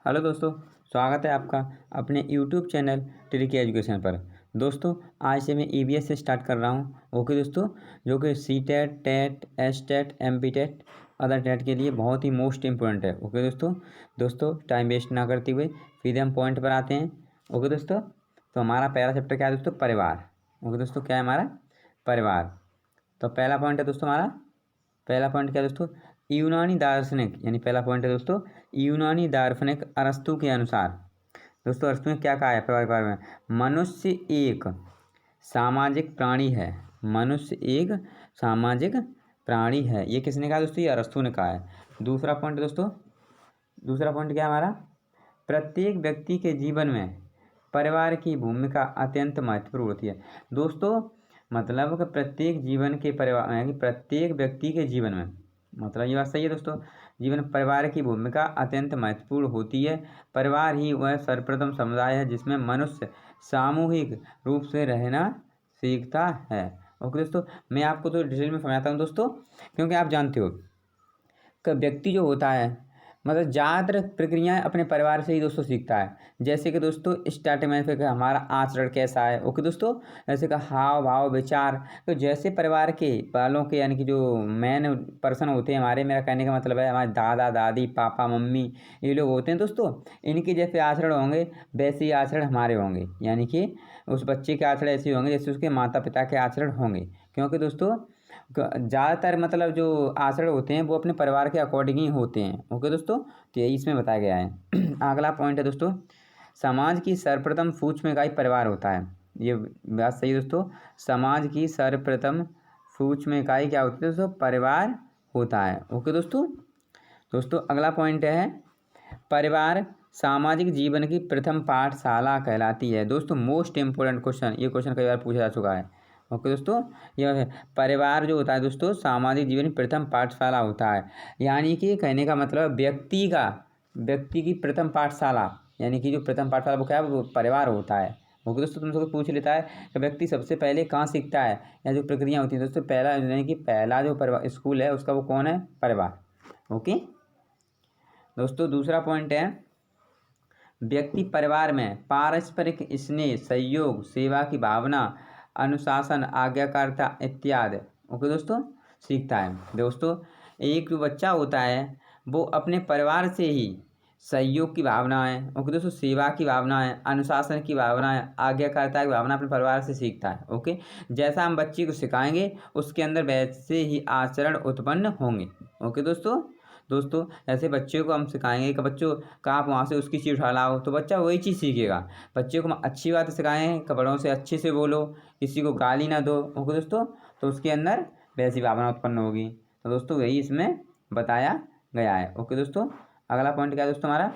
Hello दोस्तों, स्वागत है आपका अपने यूट्यूब चैनल ट्रिकी एजुकेशन पर। दोस्तों, आज से मैं ईवीएस से स्टार्ट कर रहा हूँ। ओके दोस्तों, जो कि C TET, TET, S TET, M P TET, other TET के लिए बहुत ही मोस्ट इम्पोर्टेंट है। ओके दोस्तों टाइम वेस्ट ना करते हुए सीधे हम पॉइंट पर आते हैं। ओके दोस्तों, तो हमारा पहला चैप्टर क्या है दोस्तों? परिवार। ओके दोस्तों, क्या है हमारा? परिवार। तो पहला पॉइंट है दोस्तों हमारा, पहला पॉइंट क्या है दोस्तों? यूनानी दार्शनिक, यानी पहला पॉइंट है दोस्तों यूनानी दार्शनिक अरस्तु के अनुसार। दोस्तों अरस्तु ने क्या कहा है परिवार के बारे में? मनुष्य एक सामाजिक प्राणी है। मनुष्य एक सामाजिक प्राणी है। ये किसने कहा दोस्तों? ये अरस्तु ने कहा है। दूसरा पॉइंट दोस्तों, दूसरा पॉइंट क्या है हमारा? प्रत्येक व्यक्ति के जीवन में परिवार की भूमिका अत्यंत महत्वपूर्ण होती है। दोस्तों मतलब कि प्रत्येक जीवन के परिवार यानी प्रत्येक व्यक्ति के जीवन में, मतलब ये बात सही है दोस्तों, जीवन में परिवार की भूमिका अत्यंत महत्वपूर्ण होती है। परिवार ही वह सर्वप्रथम समुदाय है जिसमें मनुष्य सामूहिक रूप से रहना सीखता है। ओके दोस्तों, मैं आपको तो डिटेल में समझाता हूँ दोस्तों, क्योंकि आप जानते हो कि व्यक्ति जो होता है मतलब ज़्यादातर प्रक्रियाएं अपने परिवार से ही दोस्तों सीखता है। जैसे कि दोस्तों स्टार्टिंग में फिर हमारा आचरण कैसा है। ओके दोस्तों, जैसे कि हाव भाव विचार, तो जैसे परिवार के वालों के यानी कि जो मेन पर्सन होते हैं हमारे, मेरा कहने का मतलब है हमारे दादा दादी पापा मम्मी ये लोग होते हैं दोस्तों, इनके जैसे आचरण होंगे वैसे ही आचरण हमारे होंगे। यानी कि उस बच्चे के आचरण ऐसे होंगे जैसे उसके माता पिता के आचरण होंगे। क्योंकि दोस्तों ज़्यादातर मतलब जो आचरण होते हैं वो अपने परिवार के अकॉर्डिंग ही होते हैं। ओके दोस्तों, तो यही इसमें बताया गया है। अगला पॉइंट है दोस्तों, समाज की सर्वप्रथम सूक्ष्म इकाई परिवार होता है। ये बात सही है दोस्तों, समाज की सर्वप्रथम सूक्ष्म इकाई क्या होती है दोस्तों? परिवार होता है। ओके दोस्तों अगला पॉइंट है, परिवार सामाजिक जीवन की प्रथम पाठशाला कहलाती है। दोस्तों मोस्ट इम्पोर्टेंट क्वेश्चन, ये क्वेश्चन कई बार पूछा जा चुका है। ओके दोस्तों, यह है परिवार जो होता है दोस्तों सामाजिक जीवन की प्रथम पाठशाला होता है। यानी कि कहने का मतलब व्यक्ति की प्रथम पाठशाला, यानी कि जो प्रथम पाठशाला वो क्या है? वो परिवार होता है। ओके दोस्तों, तुमसे कोई पूछ लेता है कि व्यक्ति सबसे पहले कहाँ सीखता है या जो प्रक्रिया होती है दोस्तों, पहला यानी कि पहला जो परिवार स्कूल है उसका वो कौन है? परिवार। ओके दोस्तों, दूसरा पॉइंट है, व्यक्ति परिवार में पारस्परिक स्नेह, सहयोग, सेवा की भावना, अनुशासन, आज्ञाकारिता इत्यादि ओके दोस्तों सीखता है। दोस्तों एक जो बच्चा होता है वो अपने परिवार से ही सहयोग की भावना है, ओके दोस्तों, सेवा की भावना है, अनुशासन की भावना है, आज्ञाकारिता की भावना अपने परिवार से सीखता है। ओके, जैसा हम बच्चे को सिखाएंगे उसके अंदर वैसे ही आचरण उत्पन्न होंगे। ओके दोस्तों ऐसे बच्चे को हम सिखाएंगे कि बच्चों का आप वहाँ से उसकी चीज़ उठा लाओ तो बच्चा वही चीज़ सीखेगा। बच्चे को हम अच्छी बात सिखाएं कि बड़ों से अच्छे से बोलो, किसी को गाली ना दो। ओके दोस्तों, तो उसके अंदर वैसी भावना उत्पन्न होगी। तो दोस्तों यही इसमें बताया गया है। ओके दोस्तों, अगला पॉइंट क्या है दोस्तों हमारा?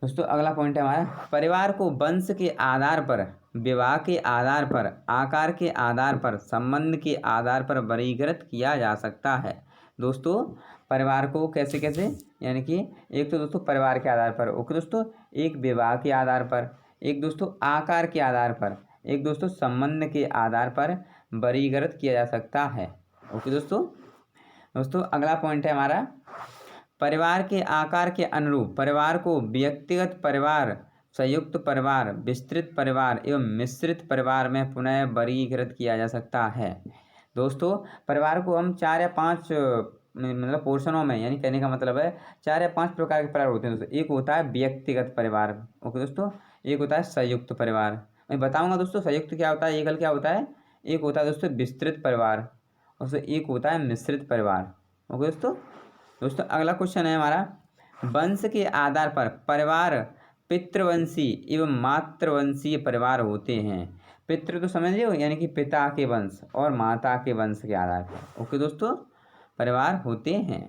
दोस्तों अगला पॉइंट है हमारा, परिवार को वंश के आधार पर, विवाह के आधार पर, आकार के आधार पर, संबंध के आधार पर वर्गीकृत किया जा सकता है। दोस्तों परिवार को कैसे कैसे, यानी कि एक तो दोस्तों परिवार के आधार पर, ओके दोस्तों, एक विवाह के आधार पर, एक दोस्तों आकार के आधार पर, एक दोस्तों संबंध के आधार पर वर्गीकृत किया जा सकता है। ओके दोस्तों अगला पॉइंट है हमारा, परिवार के आकार के अनुरूप परिवार को व्यक्तिगत परिवार, संयुक्त परिवार, विस्तृत परिवार एवं मिश्रित परिवार में पुनः वर्गीकृत किया जा सकता है। दोस्तों परिवार को हम 4 या 5 मतलब पोर्शनों में, यानी कहने का मतलब है 4 या 5 प्रकार के परिवार होते हैं दोस्तों। एक होता है व्यक्तिगत परिवार, ओके दोस्तों, एक होता है संयुक्त परिवार। मैं बताऊंगा दोस्तों संयुक्त क्या होता है, एकल क्या होता है। एक होता है दोस्तों विस्तृत परिवार, और एक होता है मिश्रित परिवार। ओके दोस्तों अगला क्वेश्चन है हमारा, वंश के आधार पर परिवार पितृवंशी एवं मातृवंशीय परिवार होते हैं। पितृ तो समझ लो यानी कि पिता के वंश, और माता के वंश के आधार पर ओके दोस्तों परिवार होते हैं।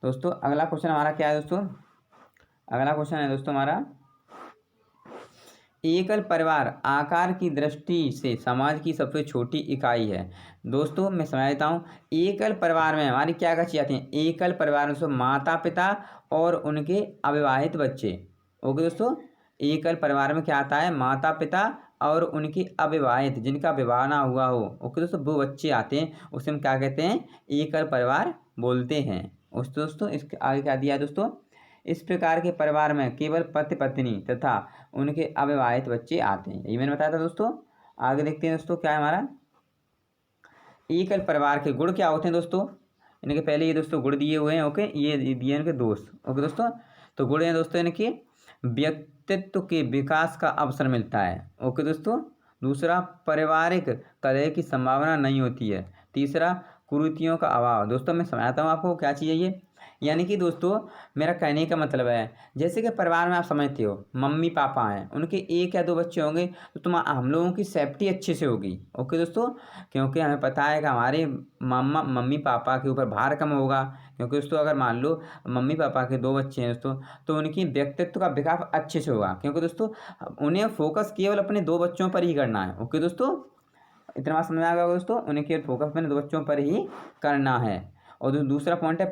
दोस्तों अगला क्वेश्चन हमारा क्या है दोस्तों? अगला क्वेश्चन है दोस्तों हमारा, एकल परिवार आकार की दृष्टि से समाज की सबसे छोटी इकाई है। दोस्तों मैं समझा देता हूँ, एकल परिवार में हमारी क्या क्या चीज़ आती हैं? एकल परिवार में माता पिता और उनके अविवाहित बच्चे। ओके दोस्तों, एकल परिवार में क्या आता है? माता पिता और उनके अविवाहित, जिनका विवाह ना हुआ हो, ओके दोस्तों, वो बच्चे आते हैं, उसे हम क्या कहते हैं? एकल परिवार बोलते हैं। उस दोस्तों इसके आगे क्या दिया है दोस्तों, इस प्रकार के परिवार में केवल पति पत्नी तथा उनके अविवाहित बच्चे आते हैं। ये मैंने बताया था दोस्तों। आगे देखते हैं दोस्तों क्या है हमारा एकल परिवार के गुण क्या होते हैं दोस्तों। इनके पहले ये दोस्तों गुण दिए हुए हैं। ओके, ये दिए इनके दोस्त। ओके दोस्तों, तो गुण हैं दोस्तों इनके व्यक्तित्व के विकास का अवसर मिलता है। ओके दोस्तों, दूसरा पारिवारिक कलह की संभावना नहीं होती है। तीसरा कुरीतियों का अभाव। दोस्तों मैं समझाता हूँ आपको क्या चीज़ है ये। यानी कि दोस्तों मेरा कहने का मतलब है जैसे कि परिवार में आप समझते हो मम्मी पापा हैं, उनके 1 या 2 बच्चे होंगे तो हम लोगों की सेफ्टी अच्छे से होगी। ओके दोस्तों, क्योंकि हमें पता है कि हमारे मम्मी पापा के ऊपर भार कम होगा। क्योंकि दोस्तों अगर मान लो मम्मी पापा के 2 बच्चे हैं दोस्तों तो उनकी व्यक्तित्व का विकास अच्छे से होगा। क्योंकि दोस्तों उन्हें फोकस केवल अपने 2 बच्चों पर ही करना है। ओके दोस्तों, इतना बात समझ आ गया दोस्तों, उन्हें केवल फोकस अपने 2 बच्चों पर ही करना है। और दूसरा पॉइंट है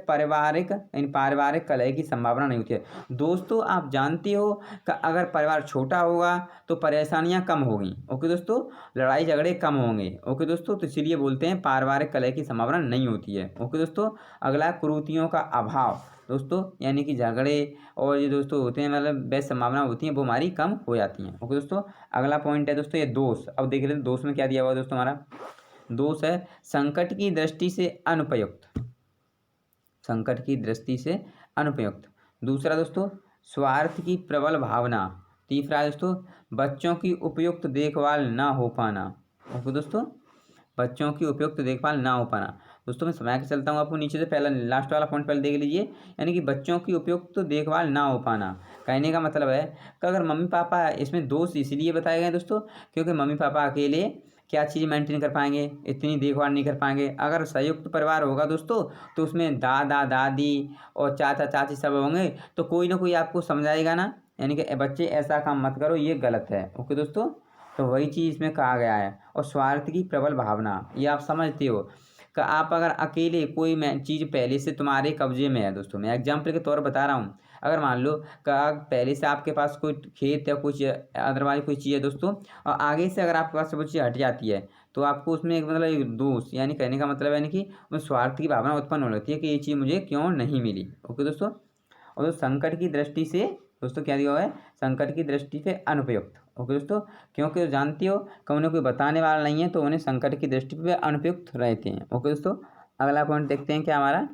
पारिवारिक कलह की संभावना नहीं होती है। दोस्तों आप जानते हो कि अगर परिवार छोटा होगा तो परेशानियां कम होगी। ओके दोस्तों, लड़ाई झगड़े कम होंगे। ओके दोस्तों, तो इसीलिए बोलते हैं पारिवारिक कलह की संभावना नहीं होती है। ओके दोस्तों, अगला कुरीतियों का अभाव। दोस्तों यानी कि झगड़े और ये दोस्तों होते हैं मतलब बेस्ट संभावना होती हैं वो हमारी कम हो जाती हैं। ओके दोस्तों, अगला पॉइंट है दोस्तों ये दोष। अब देख लेते हैं दोष में क्या दिया हुआ है दोस्तों। हमारा दोष है संकट की दृष्टि से अनुपयुक्त। संकट की दृष्टि से अनुपयुक्त। दूसरा दोस्तों स्वार्थ की प्रबल भावना। तीसरा दोस्तों बच्चों की उपयुक्त देखभाल ना हो पाना। ओके दोस्तों, बच्चों की उपयुक्त देखभाल ना हो पाना। दोस्तों मैं समझा के चलता हूँ आपको नीचे से, पहला लास्ट वाला पॉइंट पहले देख लीजिए। यानी कि बच्चों की उपयुक्त देखभाल ना हो पाना। कहने का मतलब है कि अगर मम्मी पापा, इसमें दोष इसलिए बताए गए दोस्तों क्योंकि मम्मी पापा अकेले क्या चीज़ मेंटेन कर पाएंगे, इतनी देखभाल नहीं कर पाएंगे। अगर संयुक्त परिवार होगा दोस्तों तो उसमें दादा दादी और चाचा चाची सब होंगे तो कोई ना कोई आपको समझाएगा ना। यानी कि बच्चे ऐसा काम मत करो, ये गलत है। ओके दोस्तों, तो वही चीज़ इसमें कहा गया है। और स्वार्थ की प्रबल भावना, ये आप समझते हो कि आप अगर अकेले कोई चीज़ पहले से तुम्हारे कब्जे में है। दोस्तों मैं एग्जाम्पल के तौर पर बता रहा हूँ। अगर मान लो कि पहले से आपके पास कोई खेत या कुछ अदरवाइज कोई चीज़ है दोस्तों, और आगे से अगर आपके पास वो चीज़ हट जाती है तो आपको उसमें एक मतलब एक दोष, यानी कहने का मतलब यानी कि उसमें स्वार्थ की भावना उत्पन्न हो जाती है कि ये चीज़ मुझे क्यों नहीं मिली। ओके दोस्तों, और संकट की दृष्टि से दोस्तों क्या दिया हुआ है, संकट की दृष्टि से अनुपयुक्त। ओके दोस्तों, क्योंकि जानती हो कि उन्हें कोई बताने वाला नहीं है तो उन्हें संकट की दृष्टि पे अनुपयुक्त रहते हैं। ओके दोस्तों, अगला पॉइंट देखते हैं क्या हमारा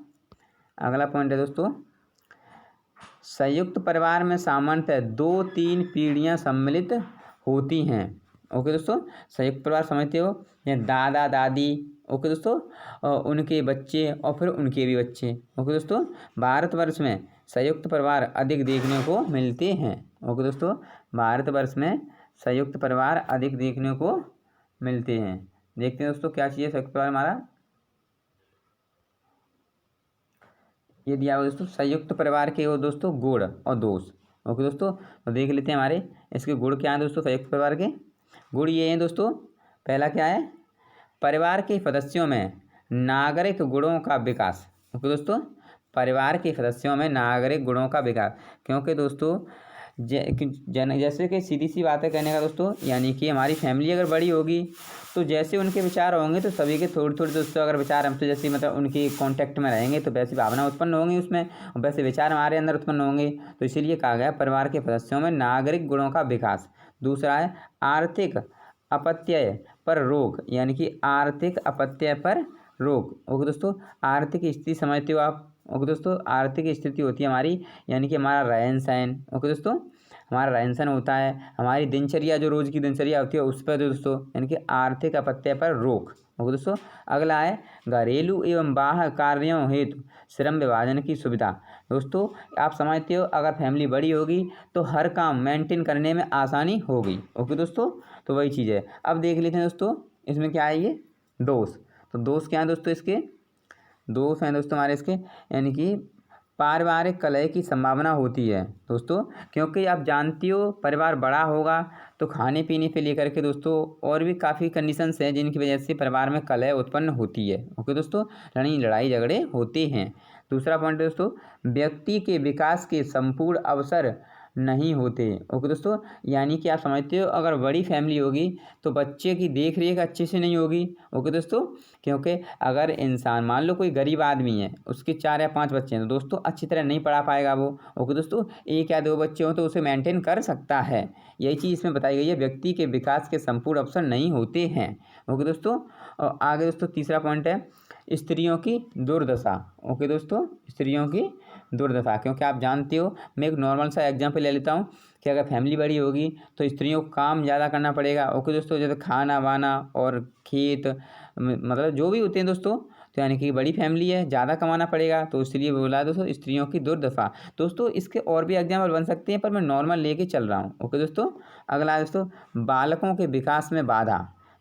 अगला पॉइंट है दोस्तों संयुक्त परिवार में सामान्यतः 2-3 पीढ़ियां सम्मिलित होती हैं। ओके दोस्तों, संयुक्त परिवार समझते हो या दादा दादी। ओके दोस्तों, उनके बच्चे और फिर उनके भी बच्चे। ओके दोस्तों, भारतवर्ष में संयुक्त परिवार अधिक देखने को मिलते हैं। ओके दोस्तों, भारतवर्ष में संयुक्त परिवार अधिक देखने को मिलते हैं। देखते हैं दोस्तों क्या चाहिए संयुक्त परिवार हमारा, ये दिया हुआ दोस्तों संयुक्त परिवार के वो दोस्तों गुण और दोष। ओके दोस्तों, तो देख लेते हैं हमारे इसके गुण क्या हैं दोस्तों। संयुक्त परिवार के गुण ये हैं दोस्तों, पहला क्या है, परिवार के सदस्यों में नागरिक गुणों का विकास। ओके दोस्तों, परिवार के सदस्यों में नागरिक गुणों का विकास। क्योंकि दोस्तों जैसे कि सीधी सी बात है कहने का दोस्तों, यानी कि हमारी फैमिली अगर बड़ी होगी तो जैसे उनके विचार होंगे तो सभी के थोड़े थोड़े दोस्तों अगर विचार हमसे जैसे मतलब उनके कांटेक्ट में रहेंगे तो वैसी भावना उत्पन्न होंगी उसमें, और वैसे विचार हमारे अंदर उत्पन्न होंगे। तो इसीलिए कहा गया परिवार के सदस्यों में नागरिक गुणों का विकास। दूसरा है आर्थिक अपत्यय पर रोक, यानी कि आर्थिक अपत्यय पर रोक। ओके दोस्तों, आर्थिक स्थिति समझते हो आप। ओके दोस्तों, आर्थिक स्थिति होती है हमारी, यानी कि हमारा रहन सहन। ओके दोस्तों, हमारा रहन सहन होता है, हमारी दिनचर्या जो रोज़ की दिनचर्या होती है उस पर दोस्तों, यानी कि आर्थिक अपत्यय पर रोक। ओके दोस्तों, अगला है घरेलू एवं बाह्य कार्यों हेतु श्रम विभाजन की सुविधा। दोस्तों आप समझते हो अगर फैमिली बड़ी होगी तो हर काम मेंटेन करने में आसानी होगी। ओके दोस्तों, तो वही चीज़ है। अब देख लेते हैं दोस्तों इसमें क्या है, ये दोष। तो दोष क्या है दोस्तों, इसके दोष हैं दोस्तों हमारे इसके, यानी कि पारिवारिक कलह की संभावना होती है दोस्तों। क्योंकि आप जानती हो परिवार बड़ा होगा तो खाने पीने पे लेकर के दोस्तों और भी काफ़ी कंडीशंस हैं जिनकी वजह से परिवार में कलह उत्पन्न होती है। ओके दोस्तों, लड़ाई झगड़े होते हैं। दूसरा पॉइंट दोस्तों व्यक्ति के विकास के संपूर्ण अवसर नहीं होते। ओके दोस्तों, यानी कि आप समझते हो अगर बड़ी फैमिली होगी तो बच्चे की देख रेख अच्छे से नहीं होगी। ओके दोस्तों, क्योंकि अगर इंसान मान लो कोई गरीब आदमी है, उसके 4 या 5 बच्चे हैं, तो दोस्तों अच्छी तरह नहीं पढ़ा पाएगा वो। ओके दोस्तों, 1 या 2 बच्चे हों तो उसे मेंटेन कर सकता है। यही चीज़ इसमें बताई गई है, व्यक्ति के विकास के संपूर्ण अवसर नहीं होते हैं। ओके दोस्तों, और आगे दोस्तों तीसरा पॉइंट है स्त्रियों की दुर्दशा। ओके दोस्तों, स्त्रियों की दुर्दशा, क्योंकि आप जानते हो, मैं एक नॉर्मल सा एग्जांपल ले लेता हूँ कि अगर फैमिली बड़ी होगी तो स्त्रियों को काम ज़्यादा करना पड़ेगा। ओके दोस्तों, जैसे खाना वाना और खेत मतलब जो भी होते हैं दोस्तों, तो यानी कि बड़ी फैमिली है, ज़्यादा कमाना पड़ेगा, तो इसलिए बोला दोस्तों स्त्रियों की दुर्दशा। दोस्तों इसके और भी एग्जाम्पल बन सकते हैं, पर मैं नॉर्मल लेके चल रहा हूँ। ओके दोस्तों, अगला है दोस्तों बालकों के विकास में बाधा।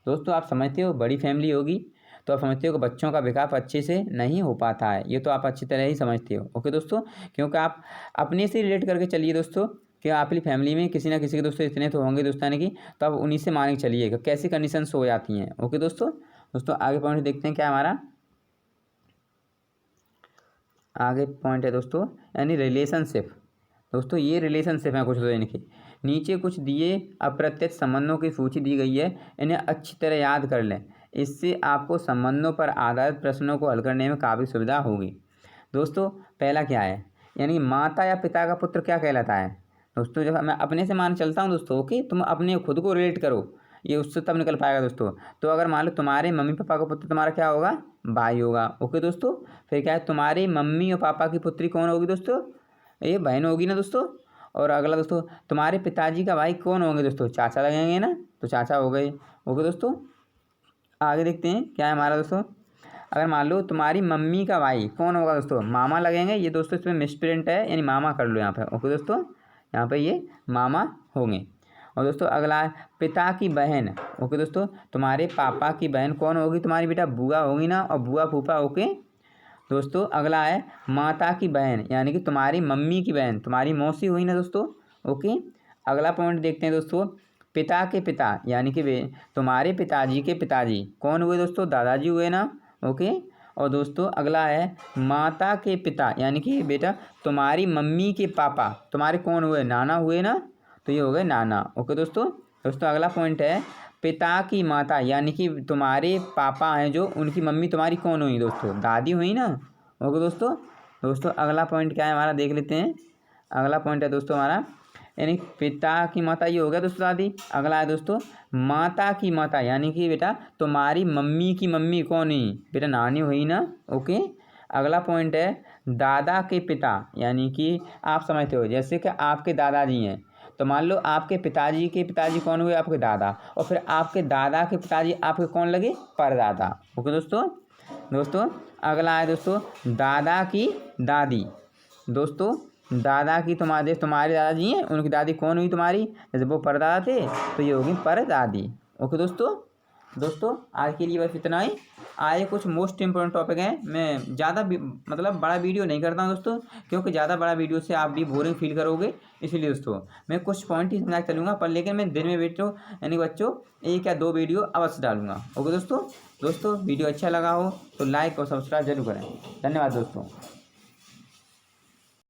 दोस्तों आप समझते हो बड़ी फैमिली होगी तो आप समझते हो कि बच्चों का विकास अच्छे से नहीं हो पाता है, ये तो आप अच्छी तरह ही समझते हो। ओके दोस्तों, क्योंकि आप अपने से रिलेट करके चलिए दोस्तों कि आपकी फैमिली में किसी ना किसी के दोस्तों इतने तो होंगे दोस्तों, यानी कि तो आप उन्हीं से मान के चलिएगा कैसी कंडीशंस हो जाती हैं। ओके दोस्तों, आगे पॉइंट देखते हैं क्या हमारा आगे पॉइंट है दोस्तों, यानी रिलेशनशिप। दोस्तों ये रिलेशनशिप है कुछ तो इनके नीचे कुछ दिए अप्रत्यक्ष संबंधों की सूची दी गई है, इन्हें अच्छी तरह याद कर लें, इससे आपको संबंधों पर आधारित प्रश्नों को हल करने में काफ़ी सुविधा होगी। दोस्तों पहला क्या है, यानी माता या पिता का पुत्र क्या कहलाता है। दोस्तों जब मैं अपने से मान चलता हूँ दोस्तों, ओके, तुम अपने खुद को रिलेट करो, ये उससे तब निकल पाएगा दोस्तों। तो अगर मान लो तुम्हारे मम्मी पापा का पुत्र तुम्हारा क्या होगा, भाई होगा। ओके दोस्तों, फिर क्या है, तुम्हारे मम्मी और पापा की पुत्री कौन होगी दोस्तों, ये बहन होगी ना दोस्तों। और अगला दोस्तों तुम्हारे पिताजी का भाई कौन होंगे दोस्तों, चाचा लगेंगे ना, तो चाचा हो गए। ओके दोस्तों, आगे देखते हैं क्या है हमारा दोस्तों, अगर मान लो तुम्हारी मम्मी का भाई कौन होगा दोस्तों, मामा लगेंगे। ये दोस्तों इसमें मिसप्रिंट है, यानी मामा कर लो यहाँ पे। ओके दोस्तों, यहाँ पे ये मामा होंगे। और दोस्तों अगला है पिता की बहन। ओके दोस्तों, तुम्हारे पापा की बहन कौन होगी, तुम्हारी बेटा बुआ होगी ना, और बुआ फूफा। ओके दोस्तों, अगला है माता की बहन, यानी कि तुम्हारी मम्मी की बहन, तुम्हारी मौसी हुई ना दोस्तों। ओके, अगला पॉइंट देखते हैं दोस्तों, पिता के पिता, यानी कि वे तुम्हारे पिताजी के पिताजी कौन हुए दोस्तों, दादाजी हुए ना। ओके, और दोस्तों अगला है माता के पिता, यानी कि बेटा तुम्हारी मम्मी के पापा तुम्हारे कौन हुए, नाना हुए ना, तो ये हो गए नाना। ओके दोस्तों, अगला पॉइंट है पिता की माता, यानी कि तुम्हारे पापा हैं जो, उनकी मम्मी तुम्हारी कौन हुई दोस्तों, दादी हुई ना। ओके दोस्तों अगला पॉइंट क्या है हमारा देख लेते हैं। अगला पॉइंट है दोस्तों हमारा, यानी पिता की माता ये हो गया दोस्तों दादी। अगला है दोस्तों माता की माता, यानी कि बेटा तुम्हारी मम्मी की मम्मी कौन हुई, बेटा नानी हुई ना। ओके, अगला पॉइंट है दादा के पिता, यानी कि आप समझते हो जैसे कि आपके दादाजी हैं, तो मान लो आपके पिताजी के पिताजी कौन हुए, आपके दादा, और फिर आपके दादा के पिताजी आपके कौन लगे, परदादा। ओके दोस्तों अगला है दोस्तों दादा की दादी। दोस्तों दादा की तुम्हारे दादाजी हैं, उनकी दादी कौन हुई तुम्हारी, जैसे वो परदादा थे तो ये होगी परदादी। ओके दोस्तों आज के लिए बस इतना ही। आगे कुछ मोस्ट इम्पोर्टेंट टॉपिक हैं, मैं ज़्यादा मतलब बड़ा वीडियो नहीं करता हूँ दोस्तों, क्योंकि ज़्यादा बड़ा वीडियो से आप भी बोरिंग फील करोगे, इसलिए दोस्तों मैं कुछ पॉइंट ही समझा चलूँगा, पर लेकिन मैं दिन में बच्चों यानी 1 या 2 वीडियो अवश्य डालूंगा। ओके दोस्तों वीडियो अच्छा लगा हो तो लाइक और सब्सक्राइब जरूर करें। धन्यवाद दोस्तों।